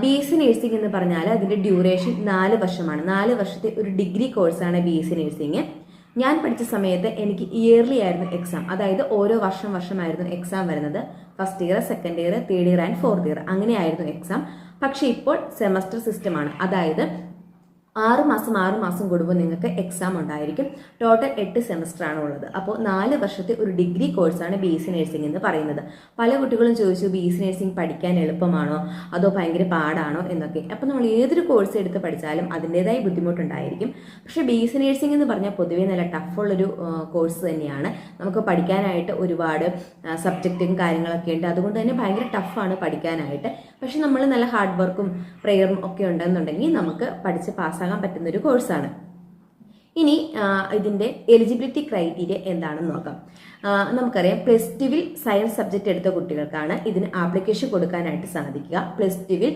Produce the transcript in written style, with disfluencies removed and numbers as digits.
B S C nursing എന്ന് പറഞ്ഞാൽ അതിന്റെ ഡ്യൂറേഷൻ 4 വർഷമാണ്. 4 വർഷത്തെ ഒരു ഡിഗ്രി കോഴ്സാണ് ബി എസ് സി നഴ്സിംഗ്. ഞാൻ പഠിച്ച സമയത്ത് എനിക്ക് ഇയർലി ആയിരുന്നു എക്സാം, അതായത് ഓരോ വർഷമായിരുന്നു എക്സാം വരുന്നത്. First year, second year, third year and fourth year അങ്ങനെയായിരുന്നു എക്സാം. പക്ഷെ ഇപ്പോൾ സെമസ്റ്റർ സിസ്റ്റമാണ്, അതായത് 6 മാസം കൂടുമ്പോൾ നിങ്ങൾക്ക് എക്സാം ഉണ്ടായിരിക്കും. ടോട്ടൽ 8 സെമസ്റ്റർ ആണ് ഉള്ളത്. അപ്പോൾ 4 വർഷത്തെ ഒരു ഡിഗ്രി കോഴ്സാണ് ബി എസ് സി നഴ്സിംഗ് എന്ന് പറയുന്നത്. പല കുട്ടികളും ചോദിച്ചു, ബി എസ് സി നഴ്സിംഗ് പഠിക്കാൻ എളുപ്പമാണോ അതോ ഭയങ്കര പാടാണോ എന്നൊക്കെ. അപ്പോൾ നമ്മൾ ഏതൊരു കോഴ്സ് എടുത്ത് പഠിച്ചാലും അതിൻ്റെതായ ബുദ്ധിമുട്ടുണ്ടായിരിക്കും. പക്ഷേ ബി എസ് സി നഴ്സിംഗ് എന്ന് പറഞ്ഞാൽ പൊതുവേ നല്ല ടഫുള്ളൊരു കോഴ്സ് തന്നെയാണ്. നമുക്ക് പഠിക്കാനായിട്ട് ഒരുപാട് സബ്ജക്റ്റും കാര്യങ്ങളൊക്കെ ഉണ്ട്. അതുകൊണ്ട് തന്നെ ഭയങ്കര ടഫാണ് പഠിക്കാനായിട്ട്. പക്ഷെ നമ്മൾ നല്ല ഹാർഡ് വർക്കും പ്രെയറും ഒക്കെ ഉണ്ടെന്നുണ്ടെങ്കിൽ നമുക്ക് പഠിച്ച് പാസ്സാകാൻ പറ്റുന്ന ഒരു കോഴ്സാണ്. ഇനി ഇതിന്റെ എലിജിബിലിറ്റി ക്രൈറ്റീരിയ എന്താണെന്ന് നോക്കാം. നമുക്കറിയാം, +2 സയൻസ് സബ്ജക്റ്റ് എടുത്ത കുട്ടികൾക്കാണ് ഇതിന് ആപ്ലിക്കേഷൻ കൊടുക്കാനായിട്ട് സാധിക്കുക. +2